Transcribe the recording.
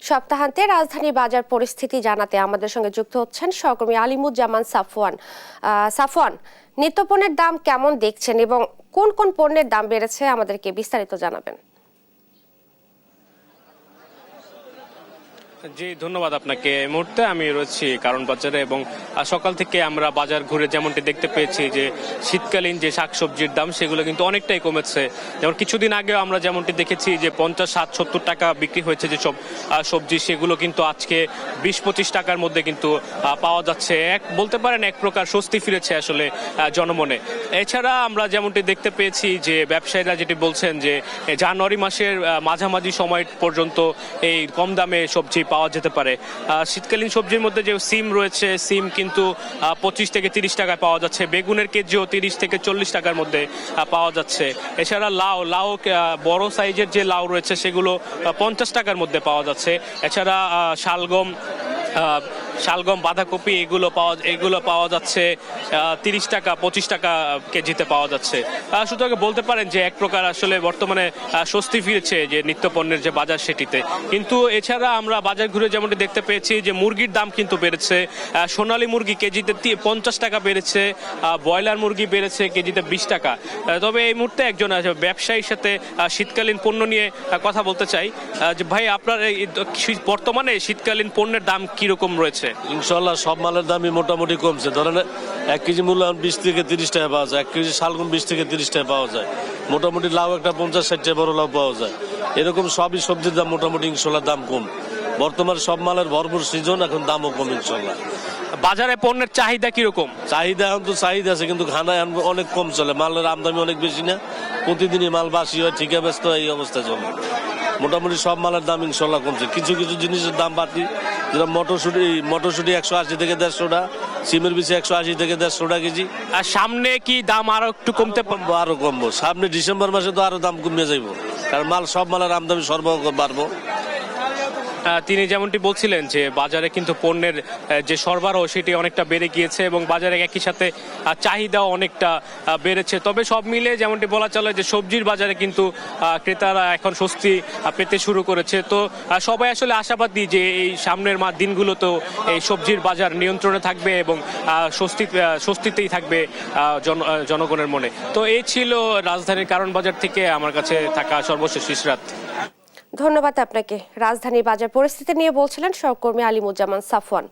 সপ্তাহান্তে রাজধানী বাজার পরিস্থিতি জানাতে আমাদের সঙ্গে যুক্ত হচ্ছেন সহকর্মী আলিমুজ্জামান সাফওয়ান। সাফওয়ান, নিত্যপণ্যের দাম কেমন দেখছেন এবং কোন কোন পণ্যের দাম বেড়েছে আমাদেরকে বিস্তারিত জানাবেন। জি, ধন্যবাদ আপনাকে। এই মুহূর্তে আমি রয়েছি কারণ বাজারে এবং সকাল থেকে আমরা বাজার ঘুরে যেমনটি দেখতে পেয়েছি যে শীতকালীন যে শাকসবজির দাম সেগুলো কিন্তু অনেকটাই কমেছে। যেমন কিছুদিন আগেও আমরা যেমনটি দেখেছি যে 50, 60, 70 টাকা বিক্রি হয়েছে যে সব সবজি, সেগুলো কিন্তু আজকে 20-25 টাকার মধ্যে কিন্তু পাওয়া যাচ্ছে। বলতে পারেন এক প্রকার স্বস্তি ফিরেছে আসলে জনমনে। এছাড়া আমরা যেমনটি দেখতে পেয়েছি যে ব্যবসায়ীরা যেটি বলছেন যে জানুয়ারি মাসের মাঝামাঝি সময় পর্যন্ত এই কম দামে সবজি পাওয়া যেতে পারে। শীতকালীন সবজির মধ্যে যে সিম রয়েছে, সিম কিন্তু 25 থেকে 30 টাকায় পাওয়া যাচ্ছে। বেগুনের কেজিও 30 থেকে 40 টাকার মধ্যে পাওয়া যাচ্ছে। এছাড়া লাউ বড় সাইজের যে লাউ রয়েছে সেগুলো 50 টাকার মধ্যে পাওয়া যাচ্ছে। এছাড়া শালগম, বাঁধাকপি এগুলো পাওয়া যাচ্ছে 30 টাকা, 25 টাকা কেজিতে পাওয়া যাচ্ছে। সুতরাং বলতে পারেন যে এক প্রকার আসলে বর্তমানে স্বস্তি ফিরেছে যে নিত্যপণ্যের যে বাজার সেটিতে। কিন্তু এছাড়া আমরা বাজার ঘুরে যেমনটি দেখতে পেয়েছি যে মুরগির দাম কিন্তু বেড়েছে। সোনালী মুরগি কেজিতে 50 টাকা বেড়েছে, ব্রয়লার মুরগি বেড়েছে কেজিতে 20 টাকা। তবে এই মুহূর্তে একজন ব্যবসায়ীর সাথে শীতকালীন পণ্য নিয়ে কথা বলতে চাই। যে ভাই, আপনার বর্তমানে শীতকালীন পণ্যের দাম কিরকম রয়েছে? ইনশাল্লাহ সব মালের দামই মোটামুটি কমছে। ধরেন 1 কেজি মূল্য 20 থেকে 30 টাকা পাওয়া যায়, 1 কেজি শালগম 20 থেকে 30 টাকা পাওয়া যায়, মোটামুটি লাউ একটা 50-60 টাকা বড় লাউ পাওয়া যায়। এরকম সবই সবজির দাম মোটামুটি ইনশাল্লাহ দাম কম। বর্তমানে সব মালের ভরপুর সিজন, এখন দামও কম ইনশাল্লাহ। বাজারে পণ্যের চাহিদা কিরকম? চাহিদা এখন তো চাহিদা আছে, কিন্তু খানা এখন অনেক কম চলে। মালের আমদানি অনেক বেশি না, প্রতিদিনই মাল বাসি হয়, ঠিকা ব্যস্ত এই অবস্থা চলে। মোটামুটি সব মালের দাম ইনশাল্লাহ কমছে। কিছু কিছু জিনিসের দাম বাড়তি, যেরকম মটরশুটি 180 থেকে 150 টাকা, সিমের বিচি 180 থেকে 150 টাকা কেজি। আর সামনে কি দাম আরো একটু কমতে পারবো? আরো কমবো সামনে ডিসেম্বর মাসে, তো আরো দাম কমে যাইব, কারণ সব মালের আমদানি সরবরাহ বাড়বো। তিনি যেমনটি বলছিলেন যে বাজারে কিন্তু পণ্যের যে সরবরাহ সেটি অনেকটা বেড়ে গিয়েছে এবং বাজারে একই সাথে চাহিদাও অনেকটা বেড়েছে। তবে সব মিলে যেমনটি বলা চলে যে সবজির বাজারে কিন্তু ক্রেতারা এখন স্বস্তি পেতে শুরু করেছে। তো সবাই আসলে আশাবাদী যে এই সামনের দিনগুলোতেও এই সবজির বাজার নিয়ন্ত্রণে থাকবে এবং স্বস্তিতেই থাকবে জনগণের মনে। তো এই ছিল রাজধানীর কারণ বাজার থেকে আমার কাছে থাকা সর্বশেষ ইশরাত। ধন্যবাদ আপনাকে। রাজধানী বাজার পরিস্থিতি নিয়ে বলছিলেন সহকর্মী আলিমুজ্জামান সাফওয়ান।